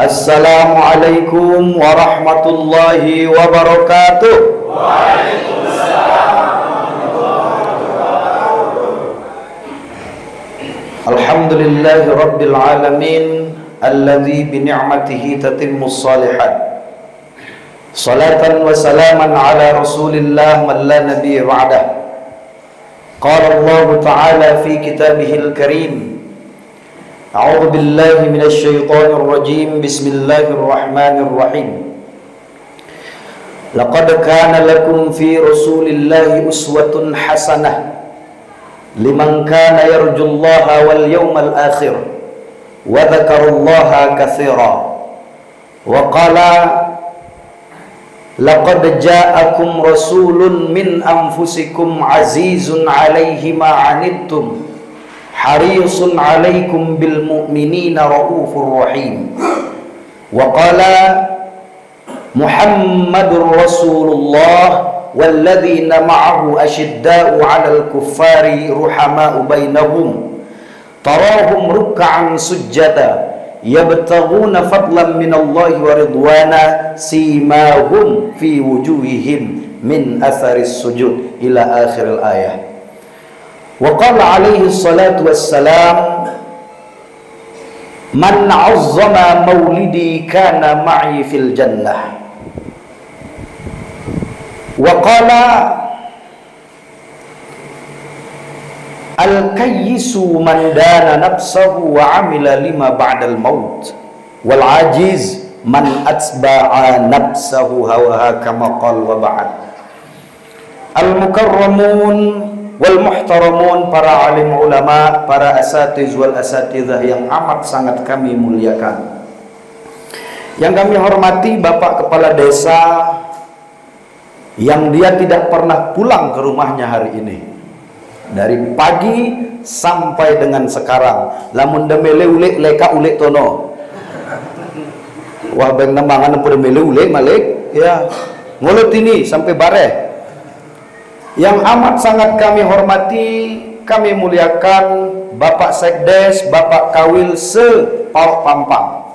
Assalamualaikum warahmatullahi wabarakatuh. Alhamdulillahi rabbil alamin alladzi bi ni'matihi tatimmus shalihat. Salatan wa salaman ala Rasulillah man la nabiyya ba'dah. Qala Allah Ta'ala fi kitabihil karim. A'udzu billahi minasy syaithanir rajim. Bismillahirrahmanirrahim. Laqad kana lakum fi Rasulillahi uswatun hasanah liman kana yarjullaha wal yawmal akhir wa dzakarallaha katsira. Wa qala laqad ja'akum rasulun min anfusikum azizun 'alaihi ma 'anittum harisun 'alaikum bil mu'minina raufur rahim. Wa qala Muhammadur Rasulullah walladzina ma'ahu asyidda'u 'alal kuffari ruhama'u bainahum tarahum ruk'an sujjada yabtaghuna fadlan minallahi wa ridwana simahum fi wujuhihim min atharis sujud ila akhiril ayah. Wa qala alaihi salatu wassalam man 'azzama maulidi kana ma'i fil jannah. Wa qala al-kayyisu man dana nafsahu wa 'amila lima ba'dal maut wal 'ajiz man atba'a nafsahu hawaha kama qala wa ba'd. Al-mukarramun wal muhtaramun, para alim ulama, para asatiz wal asatidzah yang amat sangat kami muliakan, yang kami hormati Bapak Kepala Desa yang dia tidak pernah pulang ke rumahnya hari ini dari pagi sampai dengan sekarang. Lamun demele ulek leka ulek tono. Wah beng nembangan pun demele ulek malik ya. Ngulut ini sampai bare. Yang amat sangat kami hormati, kami muliakan Bapak Sekdes, Bapak Kawil se-Pauk Pampang.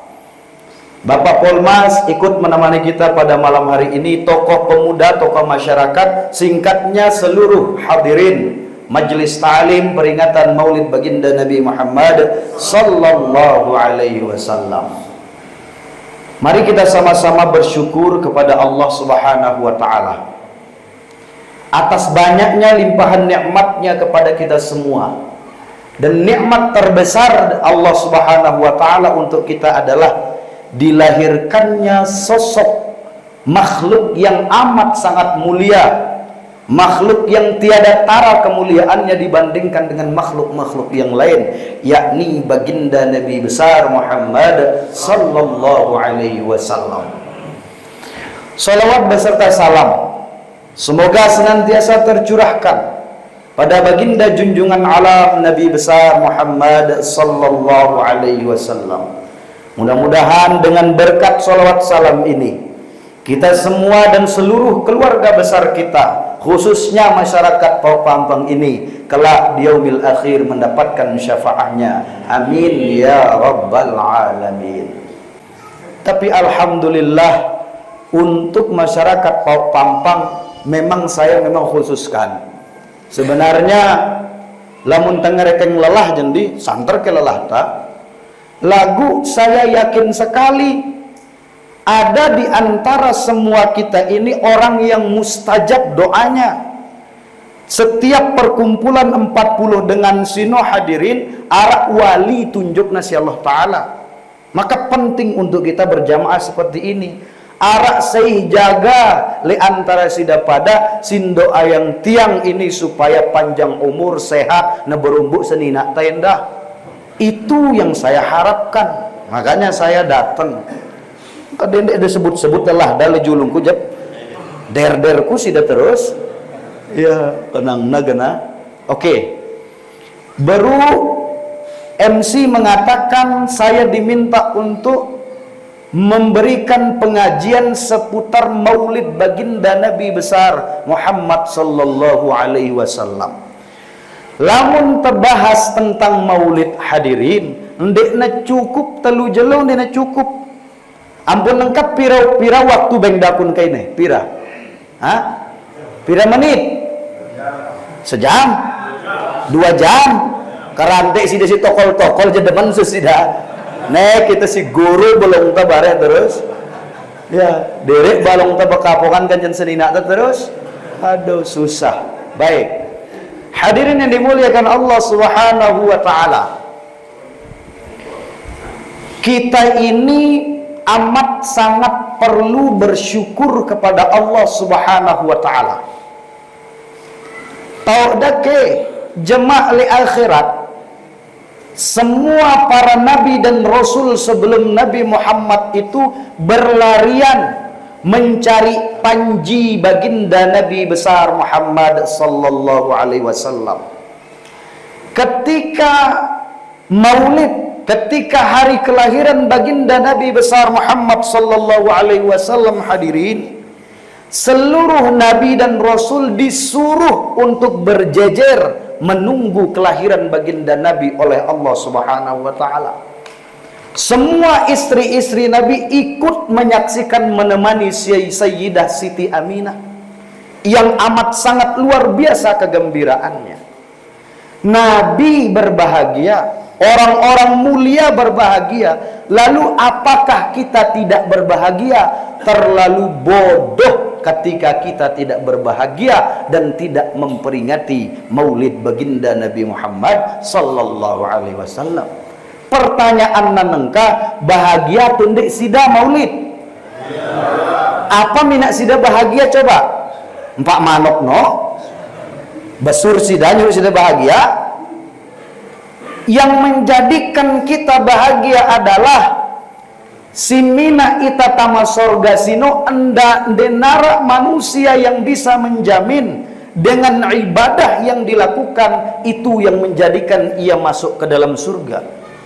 Bapak Polmas ikut menemani kita pada malam hari ini, tokoh pemuda, tokoh masyarakat, singkatnya seluruh hadirin Majelis Ta'lim peringatan Maulid Baginda Nabi Muhammad sallallahu alaihi wasallam. Mari kita sama-sama bersyukur kepada Allah Subhanahu wa taala atas banyaknya limpahan nikmatnya kepada kita semua. Dan nikmat terbesar Allah Subhanahu wa taala untuk kita adalah dilahirkannya sosok makhluk yang amat sangat mulia, makhluk yang tiada tara kemuliaannya dibandingkan dengan makhluk-makhluk yang lain, yakni baginda Nabi besar Muhammad sallallahu alaihi wasallam. Salawat beserta salam semoga senantiasa tercurahkan pada baginda junjungan alam Nabi besar Muhammad sallallahu alaihi wasallam. Mudah-mudahan dengan berkat salawat salam ini, kita semua dan seluruh keluarga besar kita, khususnya masyarakat Pauk Pampang ini, kelak di yaumil akhir mendapatkan syafaatnya. Amin ya rabbal alamin. Tapi alhamdulillah untuk masyarakat Pauk Pampang memang saya khususkan. Sebenarnya lamun tengerekeng lelah jendi santer ke lelah tak. Lagu saya yakin sekali ada di antara semua kita ini orang yang mustajab doanya. Setiap perkumpulan 40 dengan sino hadirin arak wali tunjuk nasi Allah Ta'ala. Maka penting untuk kita berjamaah seperti ini. Arak saya jaga le antara sida pada sindo ayang tiang ini supaya panjang umur, sehat, neberumbuk senina tenda. Itu yang saya harapkan. Makanya saya datang. Kadang ada sebut-sebut lah dale julungku jep. Der-derku sida terus. Ya, tenang nagana. Oke. Baru MC mengatakan saya diminta untuk memberikan pengajian seputar Maulid Baginda Nabi besar Muhammad sallallahu alaihi wasallam. Lamun terbahas tentang Maulid hadirin, ndekna cukup telu jelo ndekna cukup. Ampun lengkap pira waktu beng dakun kaine? Pira? Hah? Pira menit? Sejam? 2 jam? Karante si desi tokol-tokol je demen susida. Nek kita si guru belum tabare terus. Ya, derek balong tabakapokan kanjen senina terus. Aduh susah. Baik. Hadirin yang dimuliakan Allah Subhanahu wa taala. Kita ini amat sangat perlu bersyukur kepada Allah Subhanahu wa taala. Tau dake jemaah li akhirat, semua para nabi dan rasul sebelum Nabi Muhammad itu berlarian mencari panji baginda Nabi besar Muhammad sallallahu alaihi wasallam. Ketika Maulid, ketika hari kelahiran baginda Nabi besar Muhammad sallallahu alaihi wasallam, hadirin, seluruh nabi dan rasul disuruh untuk berjejer menunggu kelahiran baginda Nabi oleh Allah Subhanahu wa taala. Semua istri-istri Nabi ikut menyaksikan, menemani Sayyidah Siti Aminah yang amat sangat luar biasa kegembiraannya. Nabi berbahagia, orang-orang mulia berbahagia, lalu apakah kita tidak berbahagia? Terlalu bodoh ketika kita tidak berbahagia dan tidak memperingati maulid baginda Nabi Muhammad sallallahu alaihi wasallam. Pertanyaan nanengka, bahagia tundik sida maulid? Apa minat sida bahagia coba? Empak manok no? Besur sida nyuruh sida bahagia? Yang menjadikan kita bahagia adalah simina ita tama sorga sino enda denara manusia yang bisa menjamin dengan ibadah yang dilakukan itu yang menjadikan ia masuk ke dalam surga.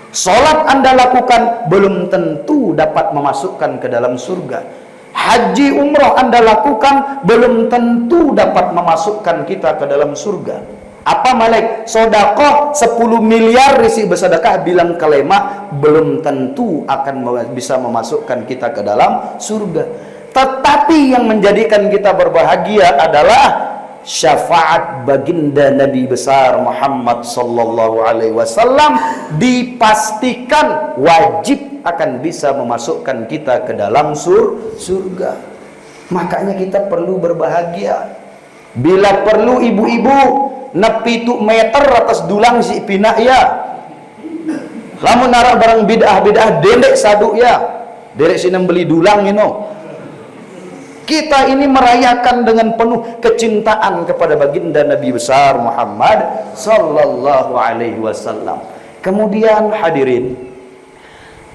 Salat Anda lakukan belum tentu dapat memasukkan ke dalam surga. Haji umroh Anda lakukan belum tentu dapat memasukkan kita ke dalam surga. Apa malek sodakoh 10 miliar risi bersedekah bilang kalema belum tentu akan bisa memasukkan kita ke dalam surga. Tetapi yang menjadikan kita berbahagia adalah syafaat baginda Nabi besar Muhammad sallallahu alaihi wasallam dipastikan wajib akan bisa memasukkan kita ke dalam surga. Makanya kita perlu berbahagia. Bila perlu ibu-ibu nepi tu meter atas dulang si pinak ya. Lamun narak barang bid'ah dendek saduk ya. Derek sini beli dulang you. Kita ini merayakan dengan penuh kecintaan kepada baginda Nabi besar Muhammad sallallahu alaihi wasallam. Kemudian hadirin,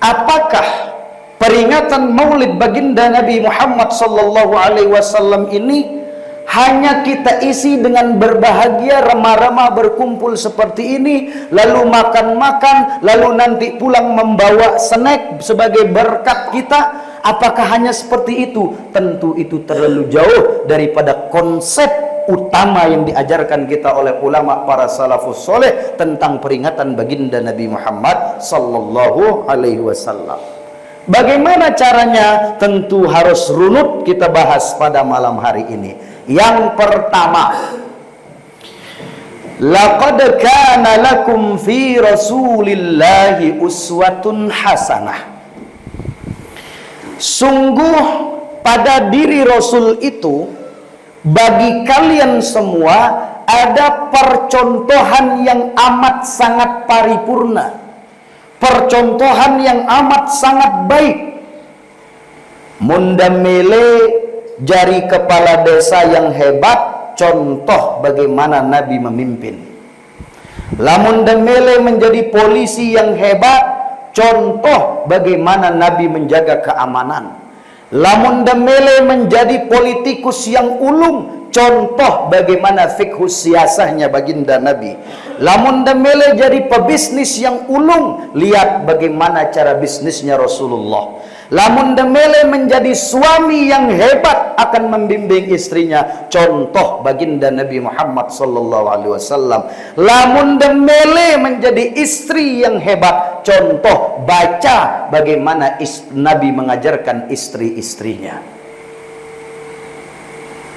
apakah peringatan maulid baginda Nabi Muhammad sallallahu alaihi wasallam ini hanya kita isi dengan berbahagia, remah-remah berkumpul seperti ini, lalu makan-makan, lalu nanti pulang membawa snack sebagai berkat kita? Apakah hanya seperti itu? Tentu itu terlalu jauh daripada konsep utama yang diajarkan kita oleh ulama para salafus soleh tentang peringatan baginda Nabi Muhammad sallallahu alaihi wasallam. Bagaimana caranya? Tentu harus runut kita bahas pada malam hari ini. Yang pertama, laqad kana lakum fi rasulillahi uswatun hasanah. Sungguh pada diri Rasul itu bagi kalian semua ada percontohan yang amat sangat paripurna, percontohan yang amat sangat baik. Mundamele jari kepala desa yang hebat, contoh bagaimana Nabi memimpin. Lamun demele menjadi polisi yang hebat, contoh bagaimana Nabi menjaga keamanan. Lamun demele menjadi politikus yang ulung, contoh bagaimana fiqhus siasahnya baginda Nabi. Lamun demele jadi pebisnis yang ulung, lihat bagaimana cara bisnisnya Rasulullah. Lamun demele menjadi suami yang hebat akan membimbing istrinya. Contoh baginda Nabi Muhammad sallallahu alaihi wasallam. Lamun demele menjadi istri yang hebat, contoh baca bagaimana Nabi mengajarkan istri-istrinya.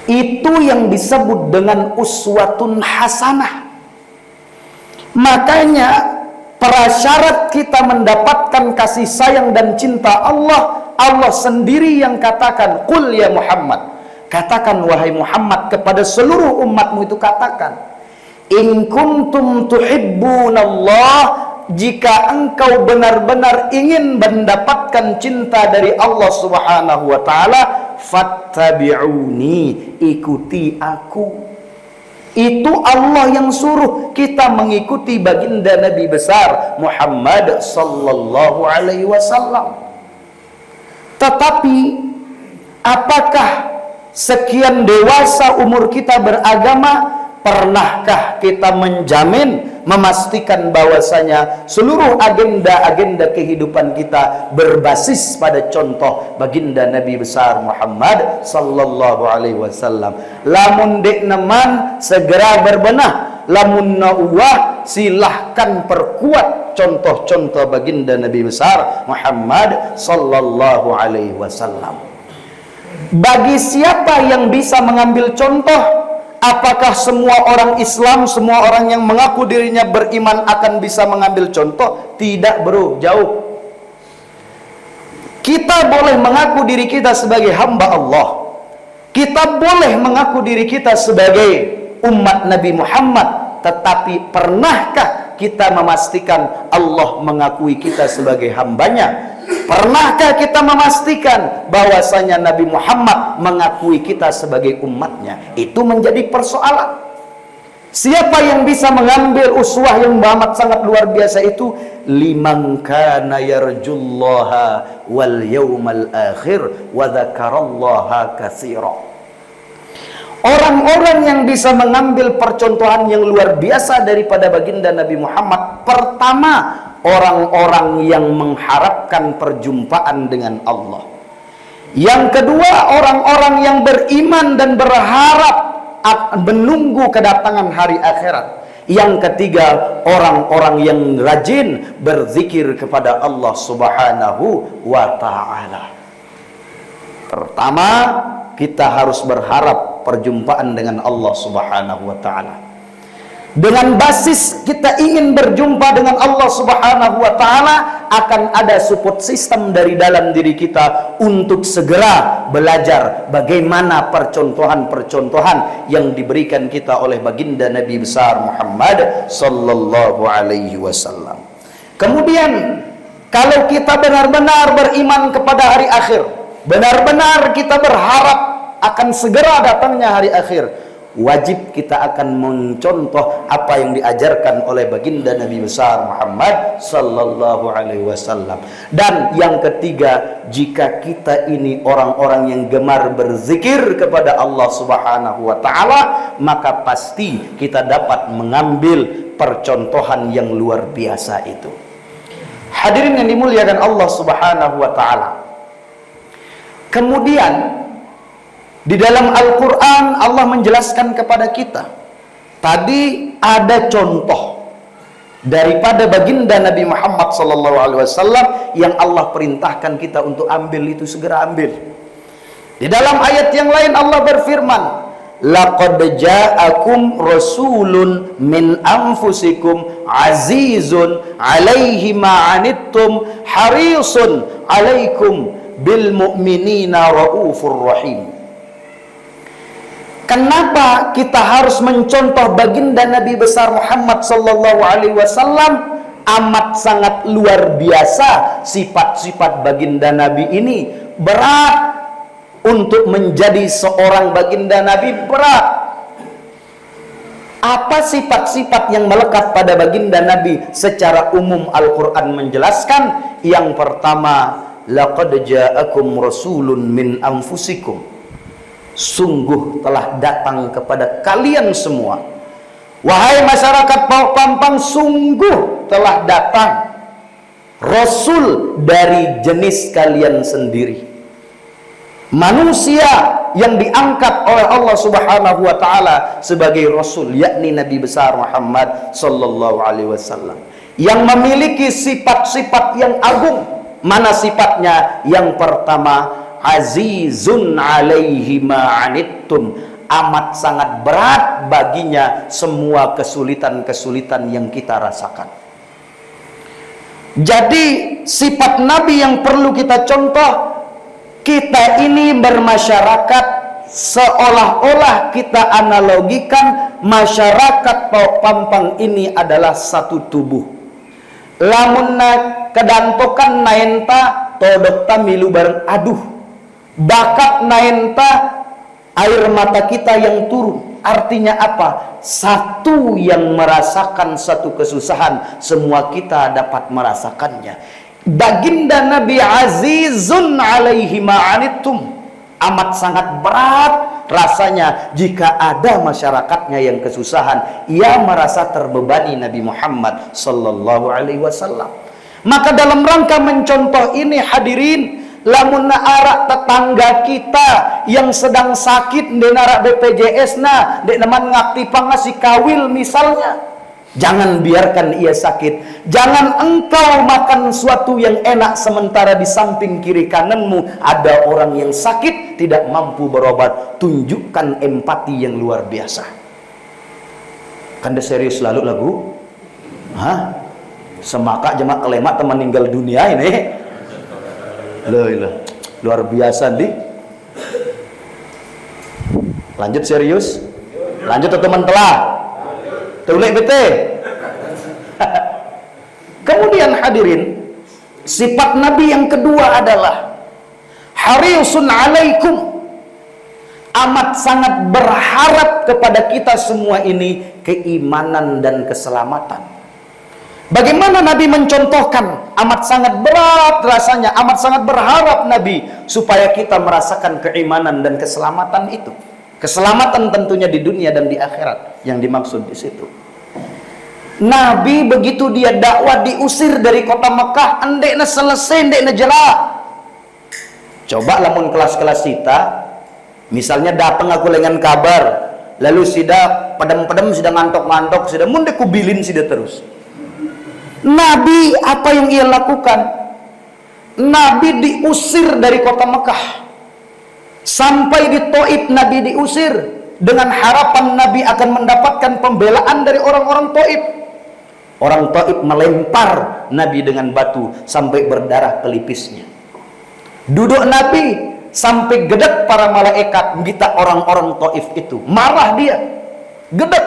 Itu yang disebut dengan uswatun hasanah. Makanya prasyarat kita mendapatkan kasih sayang dan cinta Allah, Allah sendiri yang katakan, "Qul ya Muhammad." Katakan wahai Muhammad kepada seluruh umatmu itu, katakan, "In kuntum tuhibbunallah," jika engkau benar-benar ingin mendapatkan cinta dari Allah Subhanahu wa taala, fattabi'uni, ikuti aku. Itu Allah yang suruh kita mengikuti baginda Nabi besar Muhammad sallallahu alaihi wasallam. Tetapi apakah sekian dewasa umur kita beragama, pernahkah kita menjamin, memastikan bahwasanya seluruh agenda-agenda kehidupan kita berbasis pada contoh baginda Nabi besar Muhammad sallallahu alaihi wasallam? Lamun dek neman segera berbenah, lamun nauwah silahkan perkuat contoh-contoh baginda Nabi besar Muhammad sallallahu alaihi wasallam. Bagi siapa yang bisa mengambil contoh, apakah semua orang Islam, semua orang yang mengaku dirinya beriman akan bisa mengambil contoh? Tidak bro, jauh. Kita boleh mengaku diri kita sebagai hamba Allah, kita boleh mengaku diri kita sebagai umat Nabi Muhammad, tetapi pernahkah kita memastikan Allah mengakui kita sebagai hambanya? Pernahkah kita memastikan bahwasanya Nabi Muhammad mengakui kita sebagai umatnya? Itu menjadi persoalan. Siapa yang bisa mengambil uswah yang amat sangat luar biasa itu? Liman kana yarjullaha wal yawmal akhir wa dzakarallaha katsira. Orang-orang yang bisa mengambil percontohan yang luar biasa daripada baginda Nabi Muhammad, pertama, orang-orang yang mengharapkan perjumpaan dengan Allah. Yang kedua, orang-orang yang beriman dan berharap menunggu kedatangan hari akhirat. Yang ketiga, orang-orang yang rajin berzikir kepada Allah Subhanahu wa ta'ala. Pertama, kita harus berharap perjumpaan dengan Allah Subhanahu wa ta'ala. Dengan basis kita ingin berjumpa dengan Allah Subhanahu wa ta'ala, akan ada support system dari dalam diri kita untuk segera belajar bagaimana percontohan-percontohan yang diberikan kita oleh baginda Nabi besar Muhammad sallallahu alaihi wasallam. Kemudian, kalau kita benar-benar beriman kepada hari akhir, benar-benar kita berharap akan segera datangnya hari akhir, wajib kita akan mencontoh apa yang diajarkan oleh baginda Nabi besar Muhammad sallallahu alaihi wasallam. Dan yang ketiga, jika kita ini orang-orang yang gemar berzikir kepada Allah Subhanahu wa taala, maka pasti kita dapat mengambil percontohan yang luar biasa itu. Hadirin yang dimuliakan Allah Subhanahu wa taala. Kemudian di dalam Al-Quran Allah menjelaskan kepada kita, tadi ada contoh daripada baginda Nabi Muhammad SAW yang Allah perintahkan kita untuk ambil, itu segera ambil. Di dalam ayat yang lain Allah berfirman, laqad ja'akum rasulun min anfusikum azizun alaihi ma'anittum harisun alaikum bil mu'minina raufur rahim. Kenapa kita harus mencontoh baginda Nabi besar Muhammad sallallahu alaihi wasallam? Amat sangat luar biasa sifat-sifat baginda Nabi ini. Berat untuk menjadi seorang baginda Nabi, berat. Apa sifat-sifat yang melekat pada baginda Nabi? Secara umum Al-Quran menjelaskan, yang pertama, laqad ja'akum rasulun min anfusikum. Sungguh telah datang kepada kalian semua, wahai masyarakat Pampang, sungguh telah datang Rasul dari jenis kalian sendiri. Manusia yang diangkat oleh Allah Subhanahu wa taala sebagai rasul, yakni Nabi besar Muhammad sallallahu alaihi wasallam, yang memiliki sifat-sifat yang agung. Mana sifatnya? Yang pertama, azizun alaihi ma anittum, amat sangat berat baginya semua kesulitan-kesulitan yang kita rasakan. Jadi sifat Nabi yang perlu kita contoh. Kita ini bermasyarakat seolah-olah kita analogikan masyarakat Pampang ini adalah satu tubuh. Lamun kedantokan naenta todok milu bareng aduh, bakat naenta air mata kita yang turun. Artinya apa? Satu yang merasakan satu kesusahan, semua kita dapat merasakannya. Baginda Nabi azizun alaihi ma'anittum, amat sangat berat rasanya jika ada masyarakatnya yang kesusahan, ia merasa terbebani Nabi Muhammad sallallahu alaihi wasallam. Maka dalam rangka mencontoh ini hadirin, lamun arak tetangga kita yang sedang sakit di narak BPJS na dek neman ngaktifang ngasih kawil misalnya, jangan biarkan ia sakit. Jangan engkau makan sesuatu yang enak sementara di samping kiri kananmu ada orang yang sakit tidak mampu berobat. Tunjukkan empati yang luar biasa. Kan dia serius lalu lagu? Hah? Semaka jemaah kelemak teman meninggal dunia ini. Loh, luar biasa nih. Lanjut serius? Lanjut teman telah. Tulek bete. Kemudian hadirin, sifat Nabi yang kedua adalah harisun alaikum, amat sangat berharap kepada kita semua ini keimanan dan keselamatan. Bagaimana Nabi mencontohkan? Amat sangat berat rasanya, amat sangat berharap Nabi supaya kita merasakan keimanan dan keselamatan itu. Keselamatan tentunya di dunia dan di akhirat yang dimaksud di situ. Nabi begitu dia dakwah diusir dari kota Mekah, endekna selesai, endekna jelah. Coba lamun kelas-kelas kita, misalnya datang aku dengan kabar, lalu sida padam-padam, sida ngantok-ngantok, sida munde kubilin sida terus. Nabi apa yang ia lakukan? Nabi diusir dari kota Mekah. Sampai di Taif Nabi diusir dengan harapan Nabi akan mendapatkan pembelaan dari orang-orang Taif. Orang Taif melempar Nabi dengan batu sampai berdarah pelipisnya. Duduk Nabi sampai gedek para malaikat kita orang-orang Taif itu. Marah dia. Gedek.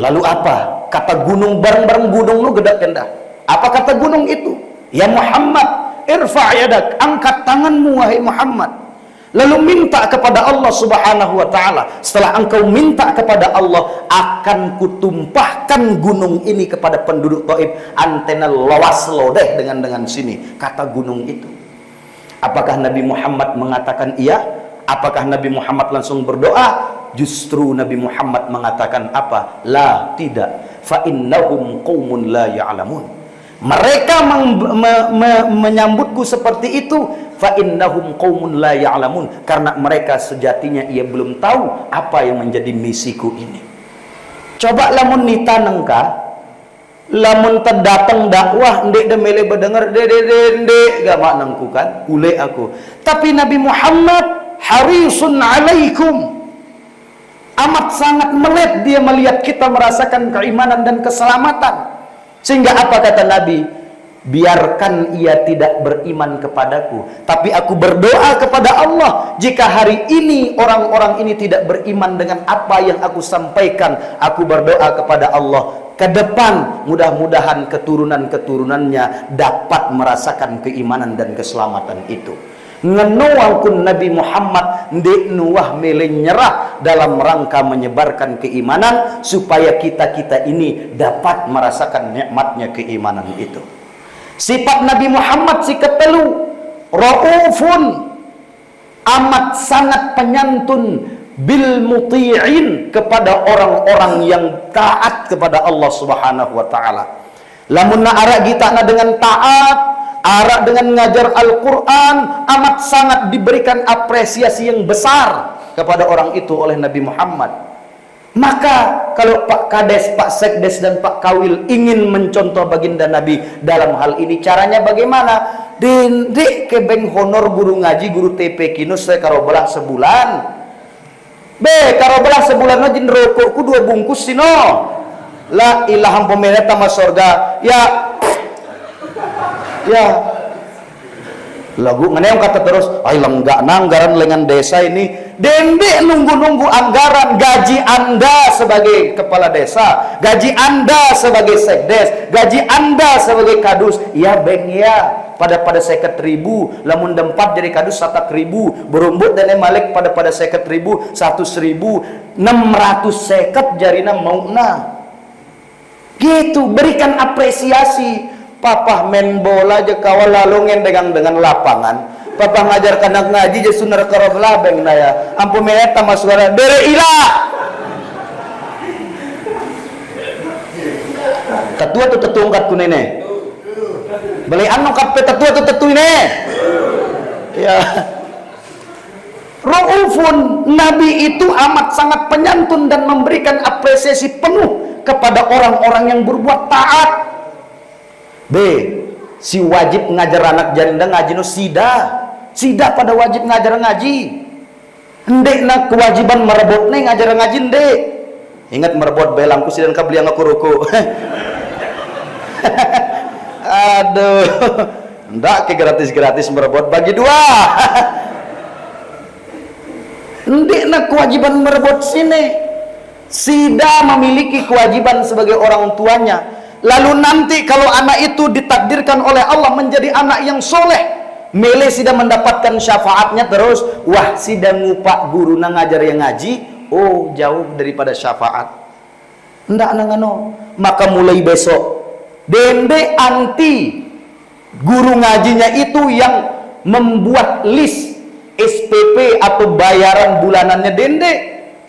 Lalu apa? Kata gunung, bareng-bareng gunung lu gedek kendah. Apa kata gunung itu? Ya Muhammad, irfa' yadak, angkat tanganmu wahai Muhammad. Lalu minta kepada Allah Subhanahu wa ta'ala. Setelah engkau minta kepada Allah, akan kutumpahkan gunung ini kepada penduduk Taif. Antena lawas lodeh dengan sini, kata gunung itu. Apakah Nabi Muhammad mengatakan iya? Apakah Nabi Muhammad langsung berdoa? Justru Nabi Muhammad mengatakan apa? La, tidak. Fa innahum qaumun la ya'lamun. Mereka menyambutku seperti itu, fa innahum qaumun la ya'lamun, karena mereka sejatinya ia belum tahu apa yang menjadi misiku ini. Coba lamun nita nengka, lamun terdatang dakwah ndek de mele bedengar de gak mak nengku kan, ule aku. Tapi Nabi Muhammad harisun alaikum, amat sangat melek dia melihat kita merasakan keimanan dan keselamatan. Sehingga apa kata Nabi? Biarkan ia tidak beriman kepadaku, tapi aku berdoa kepada Allah, jika hari ini orang-orang ini tidak beriman dengan apa yang aku sampaikan, aku berdoa kepada Allah, ke depan mudah-mudahan keturunan-keturunannya dapat merasakan keimanan dan keselamatan itu. Ngenuangkun Nabi Muhammad ndek nuwah mele nyerah dalam rangka menyebarkan keimanan supaya kita-kita ini dapat merasakan nikmatnya keimanan itu. Sifat Nabi Muhammad si ketelu, raufun, amat sangat penyantun, bil muti'in, kepada orang-orang yang taat kepada Allah Subhanahu wa ta'ala. Lamun arak kita dengan taat, arak dengan ngajar Al-Quran, amat sangat diberikan apresiasi yang besar kepada orang itu oleh Nabi Muhammad. Maka kalau Pak Kades, Pak Sekdes, dan Pak Kawil ingin mencontoh baginda Nabi dalam hal ini, caranya bagaimana? Dendek kebeng honor guru ngaji, guru TP kinus saya karobelah sebulan. Karobelah sebulan aja rokokku 2 bungkus sino. La ilaham pemerintah sama sorga. Ya lagu yang kata terus, ay lenggak anggaran lengan desa ini. Dendek nunggu-nunggu anggaran. Gaji Anda sebagai kepala desa, gaji Anda sebagai sekdes, gaji Anda sebagai kadus, ya beng ya pada 50.000, lamun dempat jadi kadus 100.000, berumbut dan malik pada 50.000, 100.000, 600 seket jarina mauna. Gitu, berikan apresiasi. Papa main bola aja kawal lalu ngendengang dengan lapangan. Papa ngajar anak ngaji je sunar karob labeng naya. Ampun meta masuara dere ila. Tetua tu tetungkat ku nene. Beli anu kape tetua tu tetu ini. Ya. Raufun, Nabi itu amat sangat penyantun dan memberikan apresiasi penuh kepada orang-orang yang berbuat taat. B. Si wajib ngajar anak janda ngaji no sida pada wajib ngajar ngaji. Ndek na kewajiban merebut nih ngajar ngaji ndek. Ingat merebut belangku sidan kabeli yang aku ruku. Aduh, ndak ke gratis-gratis merebut bagi 2. Ndek na kewajiban merebut sini. Sida memiliki kewajiban sebagai orang tuanya. Lalu nanti kalau anak itu ditakdirkan oleh Allah menjadi anak yang soleh, mele sida mendapatkan syafaatnya terus. Wah, sida ngupak guru na ngajar yang ngaji, oh jauh daripada syafaat. Ndak nangano. Maka mulai besok dende anti guru ngajinya itu yang membuat list SPP atau bayaran bulanannya dende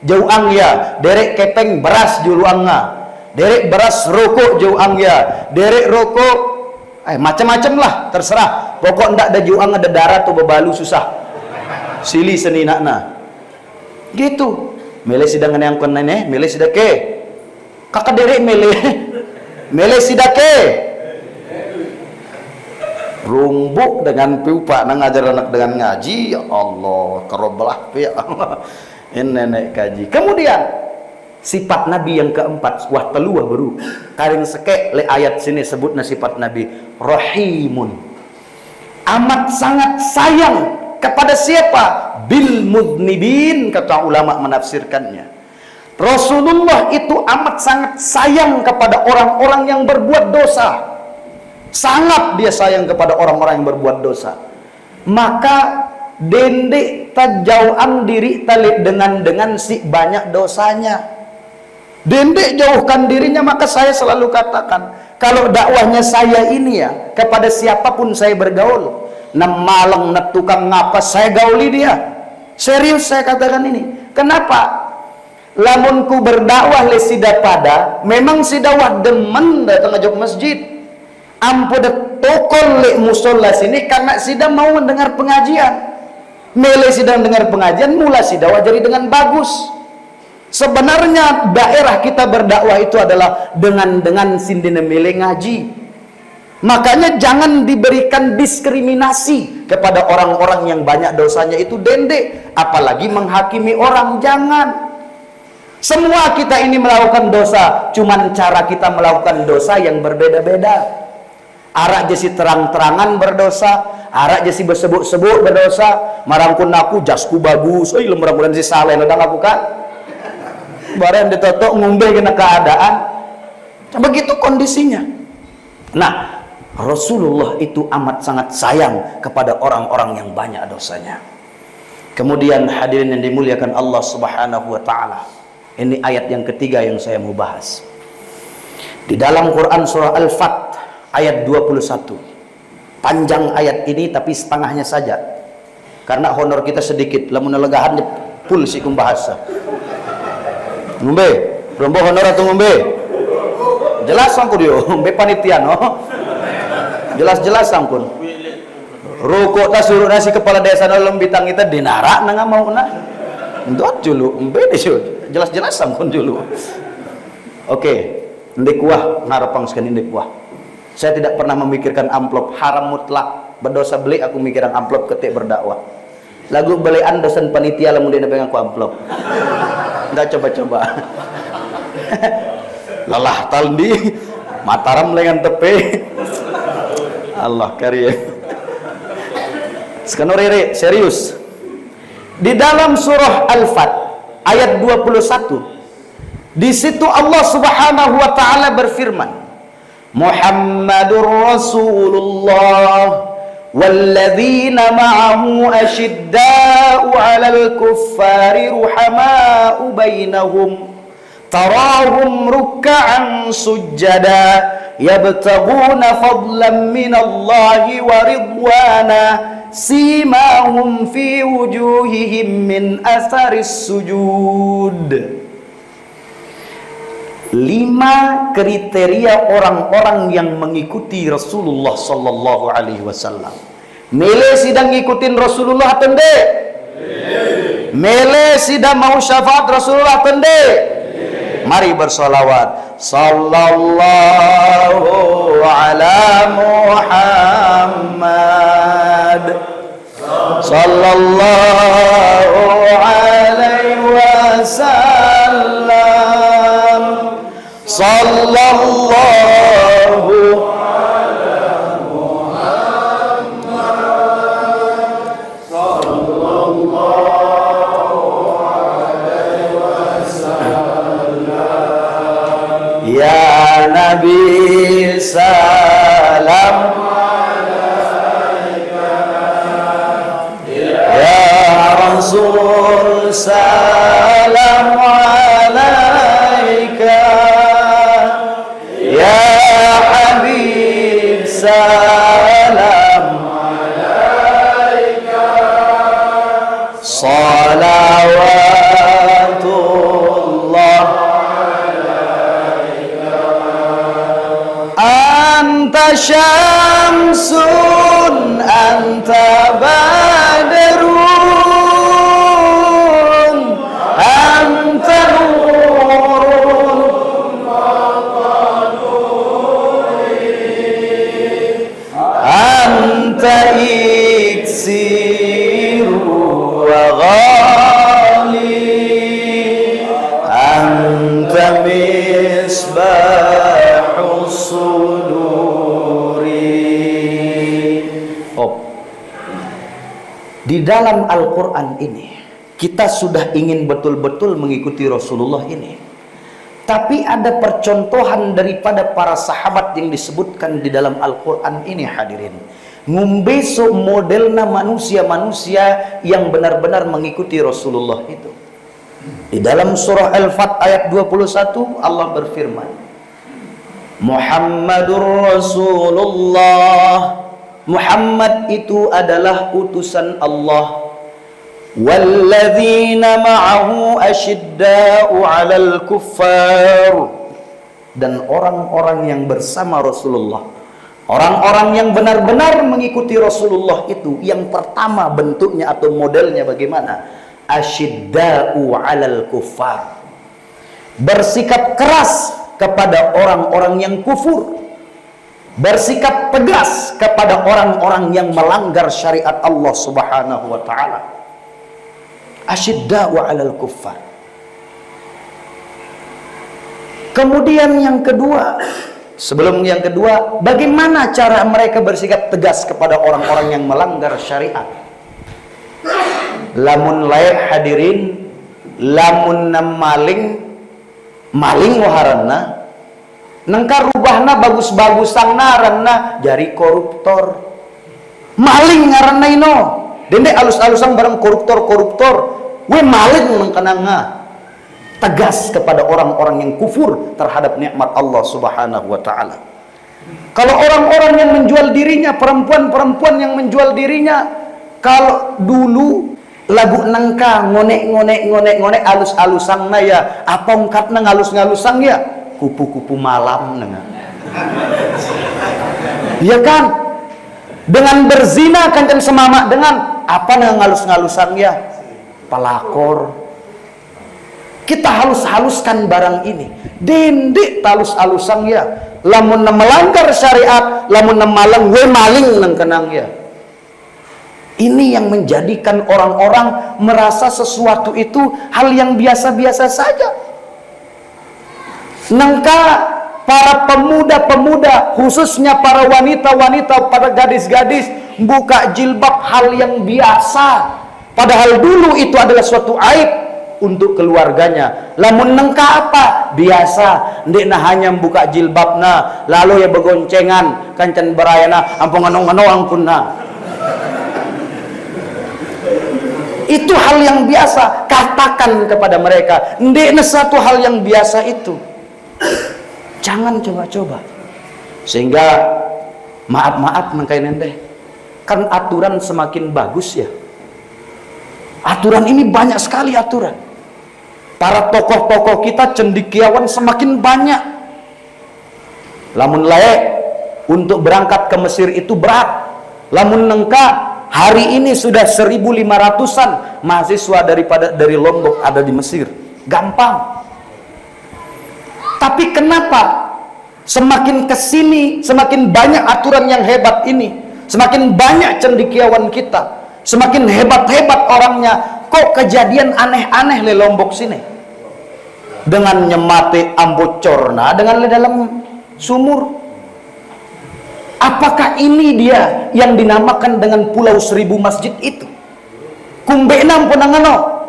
jauh angya, derek kepeng beras juluangnya, derek beras rokok jauh angya, derek rokok macam-macam lah, terserah. Pokok ndak ada juang ada darah tuh bebalu susah. Sili seninakna. Gitu. Mele sidang yang kon nene, mele sidake. Kakak derek mele. Mele sidake. Rumbuk dengan piupa nang ngajar anak dengan ngaji, ya Allah, kerobelah ya Allah. Ini nenek kaji. Kemudian sifat Nabi yang keempat, wah teluah baru. Karing seke le ayat sini sebutna sifat Nabi Rahimun. Amat sangat sayang kepada siapa? Bil mudnibin, kata ulama menafsirkannya. Rasulullah itu amat sangat sayang kepada orang-orang yang berbuat dosa. Sangat dia sayang kepada orang-orang yang berbuat dosa. Maka dendek tajauan diri tali dengan si banyak dosanya. Dendek jauhkan dirinya. Maka saya selalu katakan, kalau dakwahnya saya ini ya, kepada siapapun saya bergaul, nemalang netukang ngapa saya gauli dia. Serius saya katakan ini. Kenapa? Lamunku berdakwah le sida pada, memang sidawah demen datang ngajak masjid. Ampu de tokol le musola sini karena sida mau mendengar pengajian. Mele sidang dengar pengajian, mula sidawah jadi dengan bagus. Sebenarnya daerah kita berdakwah itu adalah dengan sindine mele ngaji. Makanya jangan diberikan diskriminasi kepada orang-orang yang banyak dosanya itu dendek, apalagi menghakimi orang. Jangan. Semua kita ini melakukan dosa, cuman cara kita melakukan dosa yang berbeda-beda. Arak jesi terang-terangan berdosa, arak jesi bersebut-sebut berdosa, marangkun aku jasku bagus, oi lemurang-murang si saleh udah aku kan. Barang ditotok ngumbe kena keadaan. Begitu kondisinya. Nah, Rasulullah itu amat sangat sayang kepada orang-orang yang banyak dosanya. Kemudian hadirin yang dimuliakan Allah Subhanahu wa taala. Ini ayat yang ketiga yang saya mau bahas. Di dalam Quran surah Al-Fat ayat 21. Panjang ayat ini tapi setengahnya saja. Karena honor kita sedikit, lamun legahan full si kumbahasa. Ngombe, rombo honor atau ngombe? Jelas sangkun yo, be panitia no. Jelas-jelas sangkun. Rukuk ta suruh nasi kepala desa dalam bitang kita dinara nang mau na. Ndot dulu, embe deh jelas-jelas sangkun dulu. Oke, ndek kuah ngarepang sekali ndek kuah. Saya tidak pernah memikirkan amplop, haram mutlak. Berdosa beli aku mikiran amplop ketik berdakwah. Lagu belian dosen panitia lamun dia pegang ku amplop. Enggak coba-coba. Lelah taldi Mataram lengan tepe. Allah karya. Sekarang rere serius. Di dalam surah Al-Fat ayat 21, di situ Allah Subhanahu wa taala berfirman, Muhammadur Rasulullah walladzina ma'ahu asyidda'u 'alal kuffari ruhama'u bainahum tarahum ruk'an sujada yabtaghuna fadlan minallahi wa ridwana simahum fi wujuhihim min atharis sujud. 5 kriteria orang-orang yang mengikuti Rasulullah sallallahu alaihi wasallam. Mele sidang ngikutin Rasulullah tende? Mele sidang mau syafaat Rasulullah tende? Mari bersolawat. Sallallahu ala Muhammad. Sallallahu alaihi wasallam. Sallallahu ala Muhammad. Sallallahu alaihi wasallam. Ya Nabi salam alaika. Ya Rasul salam alaika. Ya Habib salam alaika. Salawatullah alaika. Anta syamsun anta badrun anta anta iksiru wa ghali anta misbahus suduri. Di dalam Al-Quran ini kita sudah ingin betul-betul mengikuti Rasulullah ini, tapi ada percontohan daripada para sahabat yang disebutkan di dalam Al-Quran ini, hadirin. Ngumbeso modelna manusia-manusia yang benar-benar mengikuti Rasulullah itu. Di dalam surah Al-Fat ayat 21 Allah berfirman, Muhammadur Rasulullah. Muhammad itu adalah utusan Allah. Walladzina ma'ahu asyidda'u 'alal kuffar. Dan orang-orang yang bersama Rasulullah, orang-orang yang benar-benar mengikuti Rasulullah itu, yang pertama bentuknya atau modelnya bagaimana? Asyidda'u 'alal kuffar. Bersikap keras kepada orang-orang yang kufur. Bersikap tegas kepada orang-orang yang melanggar syariat Allah Subhanahu wa taala. Asyidda'u 'alal kuffar. Kemudian yang kedua, sebelum yang kedua, bagaimana cara mereka bersikap tegas kepada orang-orang yang melanggar syariat? Lamun layak hadirin, lamun maling waharanna, nengka rubahna bagus-bagusan naranna jari koruptor. Maling ngaranna ino. Dende alus-alusan bareng koruptor. We maling nengkananga. Tegas kepada orang-orang yang kufur terhadap nikmat Allah Subhanahu wa taala. Kalau orang-orang yang menjual dirinya, perempuan-perempuan yang menjual dirinya, kalau dulu lagu nengka ngonek alus-alusang na ya, apa ungkatna ngalus-ngalusang ya, kupu-kupu malam dengan. Iya kan? Dengan berzina kancan semamak dengan apa yang ngalus-ngalusan ya? Pelakor. Kita halus-haluskan barang ini. Dendik talus-alusan ya. Lamun melanggar syariat, lamun malang we maling nang kenang ya. Ini yang menjadikan orang-orang merasa sesuatu itu hal yang biasa-biasa saja. Nangka para pemuda-pemuda, khususnya para wanita-wanita, para gadis-gadis, buka jilbab hal yang biasa. Padahal dulu itu adalah suatu aib untuk keluarganya. Lamun nengka apa? Biasa. Ndek nah hanya buka jilbabna, lalu ya begoncengan, kancan berayana, ampun ngano-ngano angkunna. Itu hal yang biasa. Katakan kepada mereka, ndek nah satu hal yang biasa itu. Jangan coba-coba. Sehingga maaf-maaf mengkain deh. Kan aturan semakin bagus ya. Aturan ini banyak sekali aturan. Para tokoh-tokoh kita cendekiawan semakin banyak. Lamun layak untuk berangkat ke Mesir itu berat. Lamun nengka hari ini sudah 1.500-an mahasiswa dari Lombok ada di Mesir. Gampang. Tapi kenapa semakin kesini semakin banyak aturan yang hebat ini, semakin banyak cendekiawan kita, semakin hebat-hebat orangnya, kok kejadian aneh-aneh le Lombok sini? Dengan nyemate ambocorna dengan le dalam sumur. Apakah ini dia yang dinamakan dengan Pulau Seribu Masjid itu? Kumbena punangano.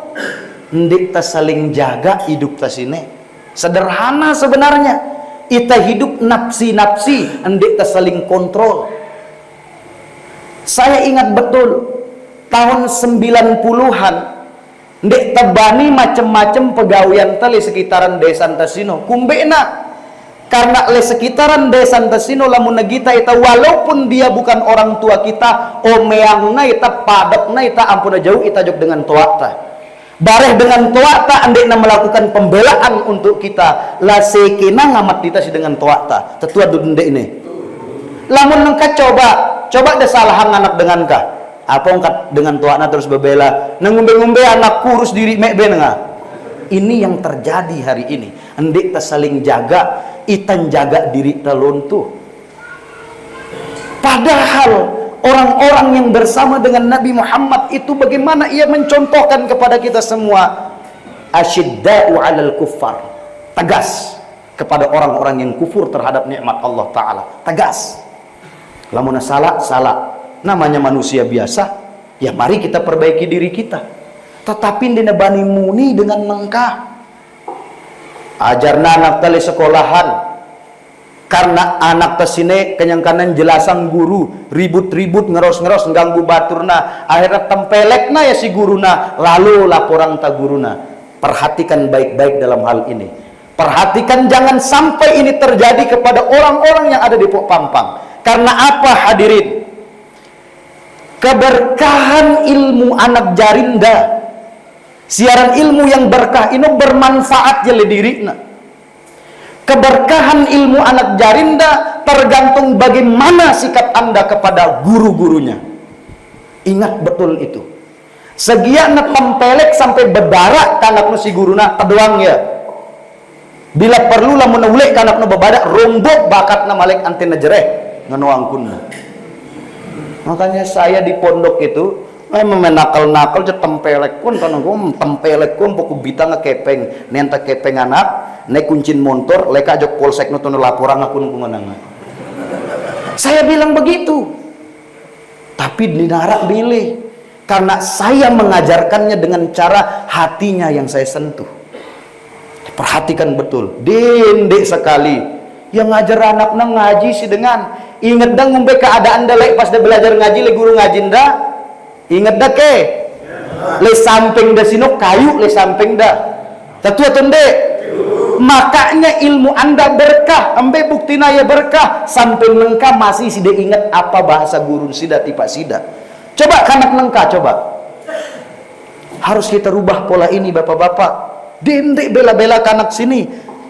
Ndik ta saling jaga hidup ta sini. Sederhana sebenarnya. Ita hidup nafsi-nafsi, ndik ta saling kontrol. Saya ingat betul tahun 90-an ndek tebani macam-macam pegawaian tali sekitaran desa Antasino kumbena karena le sekitaran desa Antasino lamun negita ita walaupun dia bukan orang tua kita omeangna ita padatna ita ampuna jauh ita jog dengan toata bareh dengan toata andekna melakukan pembelaan untuk kita la sekena ngamat kita si dengan toata tetua duduk ini lamun nengka coba desalahan anak dengan kah apa ongkat dengan tuana terus bebela ngumbe-ngumbe anak kurus diri mek benenga. Ini yang terjadi hari ini. Hendik ta saling jaga, itan jaga diri ta lontu. Padahal orang-orang yang bersama dengan Nabi Muhammad itu bagaimana ia mencontohkan kepada kita semua asyidda'u 'alal kuffar. Tegas kepada orang-orang yang kufur terhadap nikmat Allah taala. Tegas. Lamun salah namanya manusia biasa, ya mari kita perbaiki diri kita. Tetapi dina bani muni dengan mengkah. Ajarna anak tali sekolahan. Karena anak tesine kenyangkanan jelasan guru, ribut-ribut ngeros-ngeros ganggu baturna. Akhirnya tempelekna ya si guruna, lalu laporan ta guruna. Perhatikan baik-baik dalam hal ini. Perhatikan jangan sampai ini terjadi kepada orang-orang yang ada di Pok Pampang. Karena apa hadirin? Keberkahan ilmu anak jarinda, siaran ilmu yang berkah ini bermanfaat jeli dirina. Keberkahan ilmu anak jarinda tergantung bagaimana sikap anda kepada guru-gurunya. Ingat betul itu. Segiana tempelek sampai berdarah kanak si guruna teduang ya. Bila perlu lah menulek kanak bebadak rombok bakat na malek antena jereh nganuangkunna. Makanya saya di pondok itu memang nakal-nakal je tempelek pun kan tempelek pun pokok bitang kepeng nenta kepeng anak nek kuncin motor leka jok polsek nu tono laporan akun kunganang. Saya bilang begitu. Tapi dinarak bilih karena saya mengajarkannya dengan cara hatinya yang saya sentuh. Perhatikan betul, dendek sekali yang ngajar anaknya ngaji sih dengan inget dah ngumpe keadaan dah pas dia belajar ngaji le guru ngaji dah inget dah ke le samping dah sino kayu le samping dah tetua tunde makanya ilmu anda berkah ambe buktina ya berkah sampai nengka masih sida ingat apa bahasa guru sida tipa sida coba kanak nengka coba harus kita rubah pola ini bapak-bapak dendek bela-bela kanak sini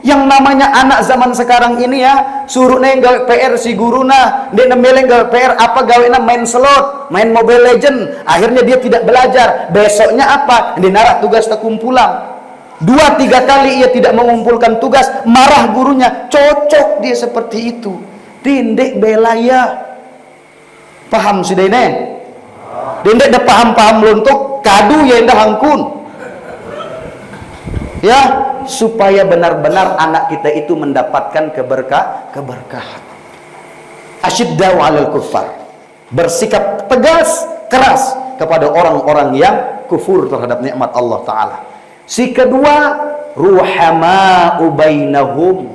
Yang namanya anak zaman sekarang ini ya, suruh neng gawe PR si guruna, dia nemeleng gawe PR apa gawena main slot, main Mobile Legend, akhirnya dia tidak belajar. Besoknya apa? Dia narak tugas terkumpulang. 2-3 kali ia tidak mengumpulkan tugas, marah gurunya, cocok dia seperti itu. Dindek belaya. Paham sudah ini? Dindek dah paham-paham lontok, kadu ya indah hangkun. Ya, supaya benar-benar anak kita itu mendapatkan keberkahan. Asyiddau 'alal kuffar. Bersikap tegas, keras kepada orang-orang yang kufur terhadap nikmat Allah Ta'ala. Si kedua, ruhama'u bainahum.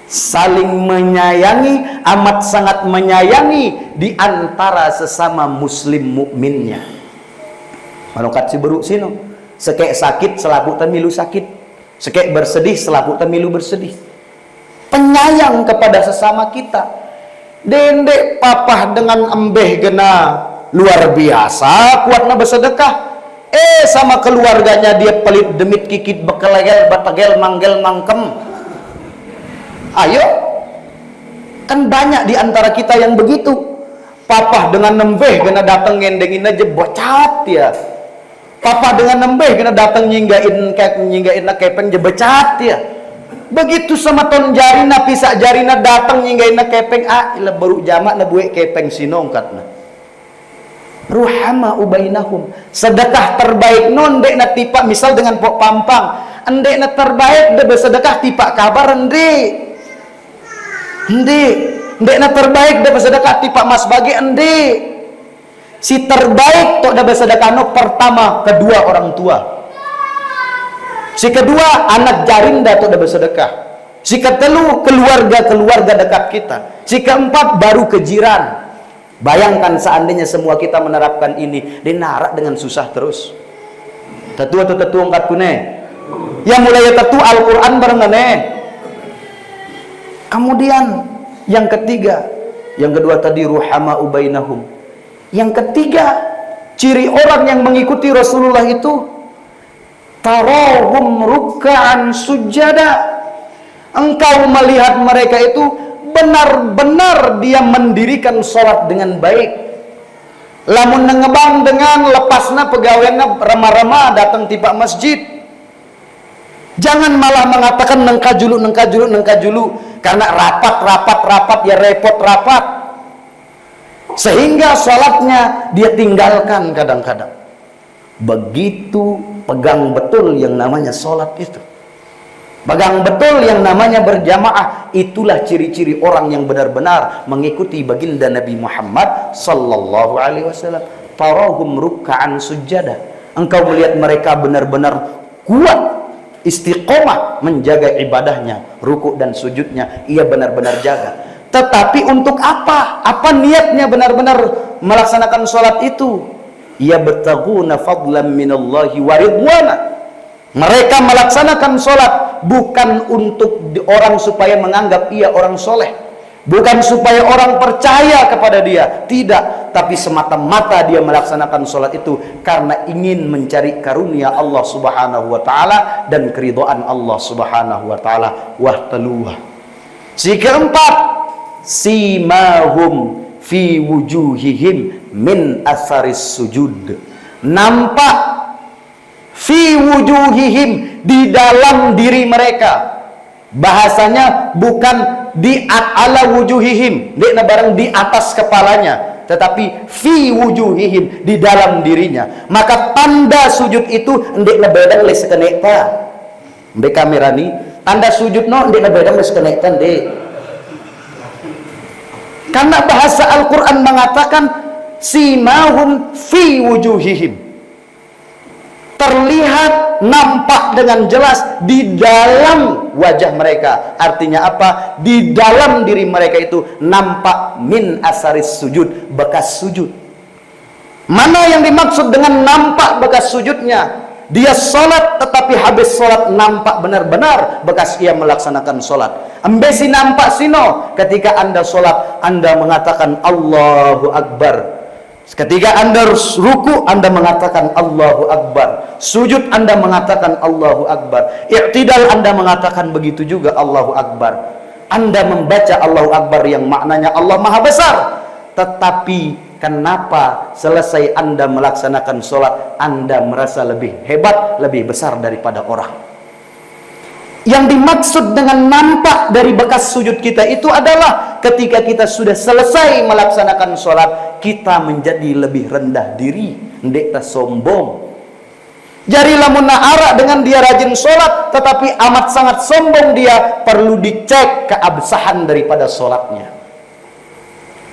Saling menyayangi, amat sangat menyayangi di antara sesama muslim mukminnya. Malokat si beruk sino. Sekek sakit selaku temilu sakit, sekek bersedih selaku temilu bersedih. Penyayang kepada sesama kita. Dendek papah dengan embeh gena luar biasa kuatna bersedekah. Sama keluarganya dia pelit demit kikit bekelegel batagel manggel mangkem. Ayo, kan banyak di antara kita yang begitu. Papah dengan embeh gena dateng ngendengin aja bocat ya. Papa dengan nembeh kena datang nyinggain kepeng je becat ya. Begitu sama ton jarina pisak jarina datang nyinggain kepeng ila baru jamak na buek kepeng sinong katna. Ruhama ubainahum. Sedekah terbaik non dek na tipak misal dengan pok pampang. Endek na terbaik de bersedekah tipak kabar endek. Endek na terbaik de bersedekah tipak mas bagi endek. Si terbaik tok dah bersedekah no pertama kedua orang tua. Si kedua anak jarinda tok dah bersedekah. Si ketelu keluarga dekat kita. Si keempat baru kejiran. Bayangkan seandainya semua kita menerapkan ini, dinarak dengan susah terus. Tetua atau tetua angkat kune. Yang mulai tetua Al-Quran barengane. Kemudian yang ketiga, yang kedua tadi ruhama ubainahum. Yang ketiga, ciri orang yang mengikuti Rasulullah itu tarahum ruk'an sujada. Engkau melihat mereka itu benar-benar dia mendirikan sholat dengan baik. Lamun nengebang dengan lepasna pegawainya remah-remah datang tiba masjid. Jangan malah mengatakan nengkajulu karena rapat ya repot rapat. Sehingga sholatnya dia tinggalkan kadang-kadang. Begitu pegang betul yang namanya sholat itu. Pegang betul yang namanya berjamaah. Itulah ciri-ciri orang yang benar-benar mengikuti baginda Nabi Muhammad sallallahu alaihi wasallam. Tarahum ruk'an sujada. Engkau melihat mereka benar-benar kuat, istiqomah menjaga ibadahnya, rukuk dan sujudnya. Ia benar-benar jaga. Tetapi untuk apa? Apa niatnya benar-benar melaksanakan sholat itu? Ia bertaguna fadlan minallahi wa ridwana. Mereka melaksanakan sholat bukan untuk orang supaya menganggap ia orang soleh, bukan supaya orang percaya kepada dia, tidak. Tapi semata-mata dia melaksanakan sholat itu karena ingin mencari karunia Allah subhanahu wa ta'ala dan keridhaan Allah subhanahu wa ta'ala. Wahtaluha. Si keempat, simahum fi wujuhihim min atharis sujud. Nampak fi wujuhihim di dalam diri mereka. Bahasanya bukan di ala wujuhihim, dek barang di atas kepalanya, tetapi fi wujuhihim di dalam dirinya. Maka tanda sujud itu ndek lebedang le sekenekta. Ndek kamera ni tanda sujud no ndek lebedang le sekenekta ndek. Karena bahasa Al-Quran mengatakan simahum fi wujuhihim. Terlihat, nampak dengan jelas di dalam wajah mereka. Artinya apa? Di dalam diri mereka itu nampak min asaris sujud, bekas sujud. Mana yang dimaksud dengan nampak bekas sujudnya? Dia sholat tetapi habis sholat nampak benar-benar bekas ia melaksanakan sholat. Ambesi nampak sino ketika anda sholat, anda mengatakan Allahu Akbar. Ketika Anda ruku, Anda mengatakan Allahu Akbar. Sujud, Anda mengatakan Allahu Akbar. I'tidal, Anda mengatakan begitu juga Allahu Akbar. Anda membaca Allahu Akbar yang maknanya Allah Maha Besar. Tetapi kenapa selesai Anda melaksanakan sholat, Anda merasa lebih hebat, lebih besar daripada orang? Yang dimaksud dengan nampak dari bekas sujud kita itu adalah ketika kita sudah selesai melaksanakan sholat, kita menjadi lebih rendah diri, ndek ta sombong. Jari lamun arak dengan dia rajin sholat, tetapi amat sangat sombong dia, perlu dicek keabsahan daripada sholatnya.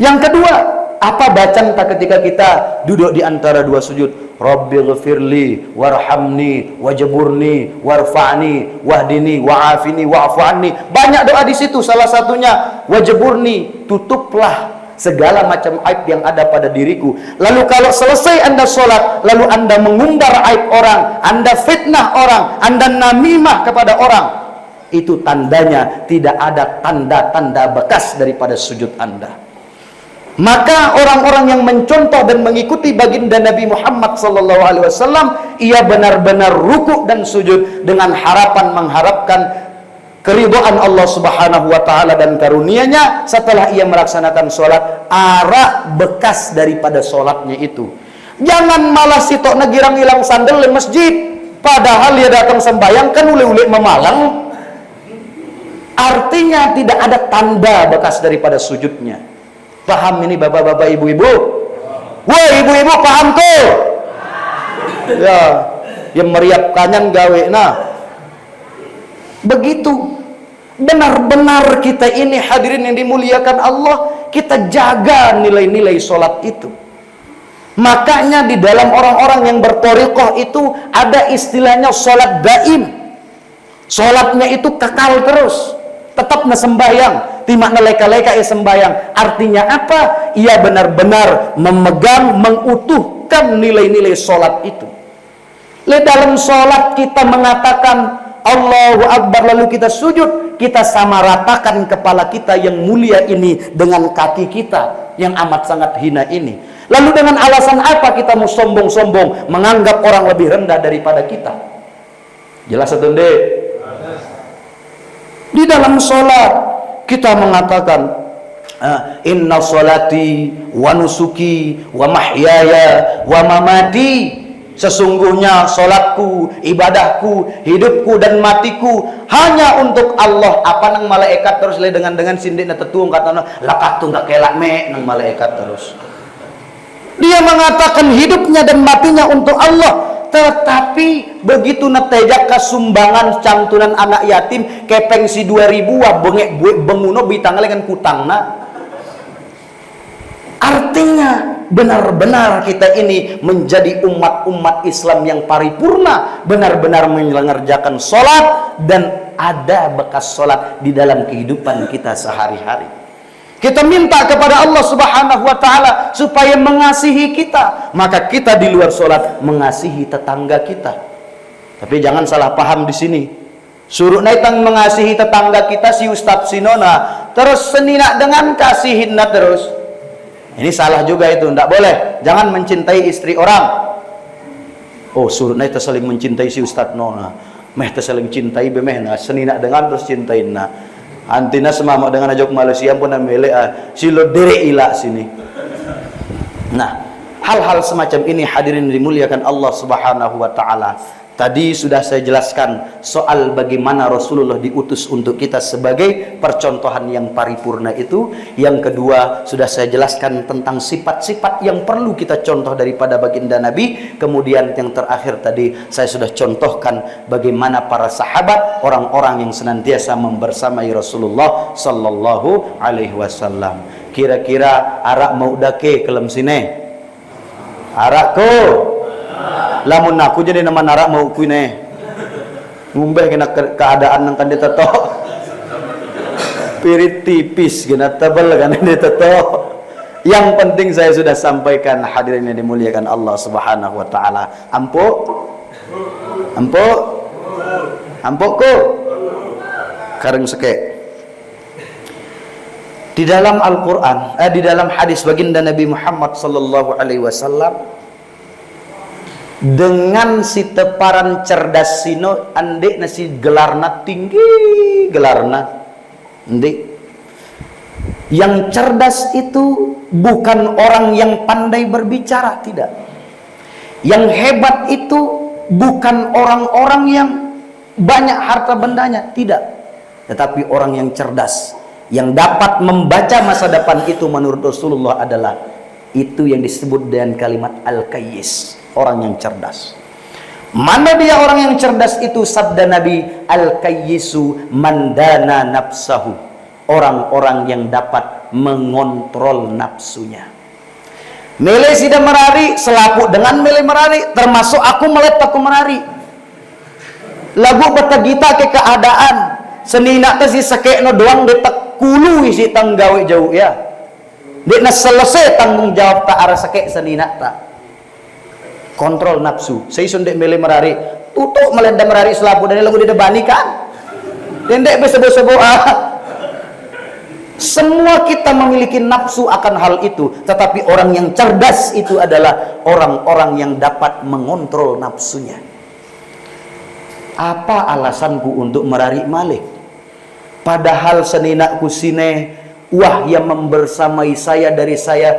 Yang kedua, apa bacaan tak ketika kita duduk di antara dua sujud? Rabbighfirli warhamni wajburni warfa'ni wahdini wa'afini wa'fu anni. Banyak doa di situ, salah satunya wajburni, tutuplah segala macam aib yang ada pada diriku. Lalu kalau selesai Anda sholat, lalu Anda mengumbar aib orang, Anda fitnah orang, Anda namimah kepada orang, itu tandanya tidak ada tanda-tanda bekas daripada sujud Anda. Maka orang-orang yang mencontoh dan mengikuti baginda Nabi Muhammad SAW, ia benar-benar ruku dan sujud dengan harapan mengharapkan keridhaan Allah Subhanahu wa taala dan karunia-Nya. Setelah ia melaksanakan sholat, arak bekas daripada sholatnya itu. Jangan malah sitok negirang hilang sandal di masjid, padahal dia datang sembahyang kan ule-ule memalang. Artinya tidak ada tanda bekas daripada sujudnya. Paham ini bapak-bapak, ibu-ibu? Woi ibu-ibu, paham tuh? Ya, yang meriap kanyan gawe. Nah, begitu. Benar-benar kita ini hadirin yang dimuliakan Allah, kita jaga nilai-nilai sholat itu. Makanya di dalam orang-orang yang berthariqah itu ada istilahnya sholat daim. Sholatnya itu kekal terus, tetap sembahyang, timak leka-leka sembahyang. Artinya apa? Ia benar-benar memegang, mengutuhkan nilai-nilai sholat itu. Dalam sholat kita mengatakan Allahu Akbar, lalu kita sujud, kita sama ratakan kepala kita yang mulia ini dengan kaki kita yang amat sangat hina ini. Lalu dengan alasan apa kita mau sombong-sombong, menganggap orang lebih rendah daripada kita? Jelas atau tidak? Di dalam sholat kita mengatakan inna sholati wa nusuki wa mahyaya wa mamati, sesungguhnya sholatku, ibadahku, hidupku dan matiku hanya untuk Allah. Apa nang malaikat terus le dengan sindik na tetuang katana lakat tu nggak kelak me nang malaikat terus. Dia mengatakan hidupnya dan matinya untuk Allah. Tetapi begitu natejak kesumbangan cantunan anak yatim kepeng si 2000 wah bengek benguno bitangalengan kutangna. Artinya benar-benar kita ini menjadi umat-umat Islam yang paripurna, benar-benar mengerjakan sholat dan ada bekas sholat di dalam kehidupan kita sehari-hari. Kita minta kepada Allah Subhanahu wa taala supaya mengasihi kita, maka kita di luar sholat mengasihi tetangga kita. Tapi jangan salah paham di sini. Suruh naitang mengasihi tetangga kita si Ustadz Sinona, terus senina dengan kasihinna terus. Ini salah juga itu, tidak boleh. Jangan mencintai istri orang. Oh, suruh naik saling mencintai si Ustadz Nona. Meh saling cintai bemehna, senina dengan terus cintainna. Antina semama dengan ajak Malaysia pun amele silo dere ila sini. Nah, hal-hal semacam ini hadirin dimuliakan Allah Subhanahu wa taala. Tadi sudah saya jelaskan soal bagaimana Rasulullah diutus untuk kita sebagai percontohan yang paripurna itu. Yang kedua sudah saya jelaskan tentang sifat-sifat yang perlu kita contoh daripada baginda Nabi. Kemudian yang terakhir tadi saya sudah contohkan bagaimana para sahabat, orang-orang yang senantiasa membersamai Rasulullah sallallahu alaihi wasallam. Kira-kira arak mau dake kelem sini? Arakku lamun aku jadi nama narak mau kuine ngumbeh kena keadaan nang kan diteto pirit tipis kena tebel kan diteto. Yang penting saya sudah sampaikan hadirin yang dimuliakan Allah Subhanahu wa taala. Ampokku kareng seke. Di dalam Al-Quran, di dalam hadis baginda Nabi Muhammad sallallahu alaihi wasallam, dengan si teparan cerdas sino andek nasi gelarna tinggi, gelarna andek. Yang cerdas itu bukan orang yang pandai berbicara, tidak. Yang hebat itu bukan orang-orang yang banyak harta bendanya, tidak. Tetapi orang yang cerdas, yang dapat membaca masa depan itu menurut Rasulullah adalah itu yang disebut dengan kalimat al-kayyis, orang yang cerdas. Mana dia orang yang cerdas itu? Sabda Nabi, al-kayyisu mandana nafsahu, orang-orang yang dapat mengontrol nafsunya. Mele sida merari selapu dengan mele merari, termasuk aku melet aku merari. Lagu betagita ke keadaan senina teh si sakekno doang detek kulu isi tanggawe jauh ya. Dekna selesai tanggung jawab tak arah sakek senina tak. Kontrol nafsu. Saya sundek mele merari, tutuk melet dan merari selapu dan lagu didebani kan. Dendek besebo-sebo Semua kita memiliki nafsu akan hal itu, tetapi orang yang cerdas itu adalah orang-orang yang dapat mengontrol nafsunya. Apa alasanku untuk merari malik? Padahal seninaku sine wah yang membersamai saya dari saya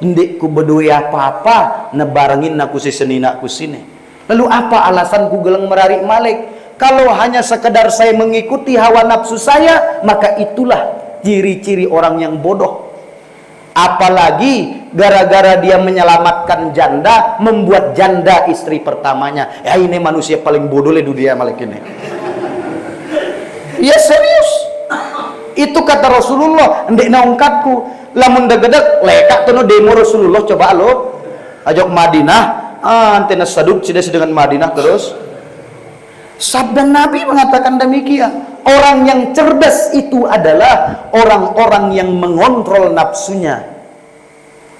ndikku berdua apa-apa nebarengin aku si seninaku sine. Lalu apa alasanku geleng merari malik? Kalau hanya sekedar saya mengikuti hawa nafsu saya, maka itulah ciri-ciri orang yang bodoh. Apalagi gara-gara dia menyelamatkan janda, membuat janda istri pertamanya. Ya ini manusia paling bodoh di dunia malik ini. Ya serius. Itu kata Rasulullah, ndek naungkatku lamun degedek lekak tuh demo Rasulullah coba lo ajak Madinah, antena saduk sudah dengan Madinah terus. Sabda Nabi mengatakan demikian. Orang yang cerdas itu adalah orang-orang yang mengontrol nafsunya.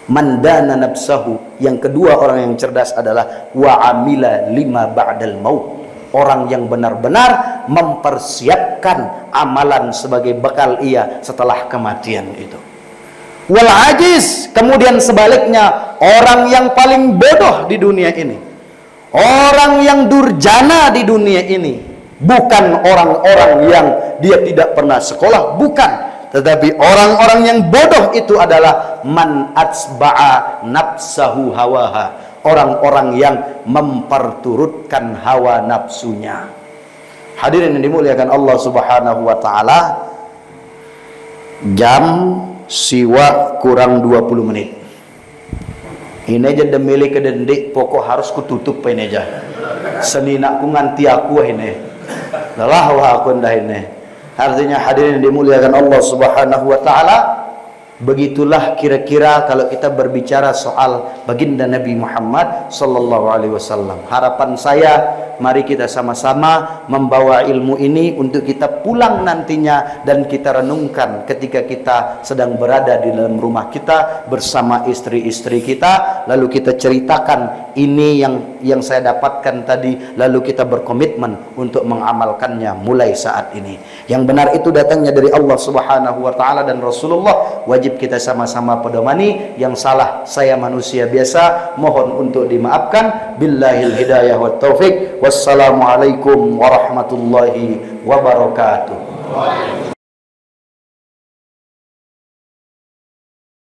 Mandana nafsahu. Yang kedua orang yang cerdas adalah wa amila lima ba'dal maut. Orang yang benar-benar mempersiapkan amalan sebagai bekal ia setelah kematian itu. Wal ajiz, kemudian sebaliknya orang yang paling bodoh di dunia ini, orang yang durjana di dunia ini, bukan orang-orang yang dia tidak pernah sekolah, bukan, tetapi orang-orang yang bodoh itu adalah man atsba'a nafsahu hawaha, orang-orang yang memperturutkan hawa nafsunya. Hadirin yang dimuliakan Allah Subhanahu wa taala, jam siwa kurang 20 menit. Ini aja demi kedendik pokok harus kututup ini aja. Seninaku nganti aku ini. Lelah wah aku ndah ini. Artinya hadirin yang dimuliakan Allah Subhanahu wa taala, begitulah kira-kira kalau kita berbicara soal baginda Nabi Muhammad sallallahu alaihi wasallam. Harapan saya, mari kita sama-sama membawa ilmu ini untuk kita pulang nantinya dan kita renungkan ketika kita sedang berada di dalam rumah kita bersama istri-istri kita, lalu kita ceritakan ini yang saya dapatkan tadi, lalu kita berkomitmen untuk mengamalkannya mulai saat ini. Yang benar itu datangnya dari Allah Subhanahu wa taala dan Rasulullah, wajib kita sama-sama pedomani. Yang salah saya manusia biasa, mohon untuk dimaafkan. Billahil hidayah wat taufik. Wassalamualaikum warahmatullahi wabarakatuh.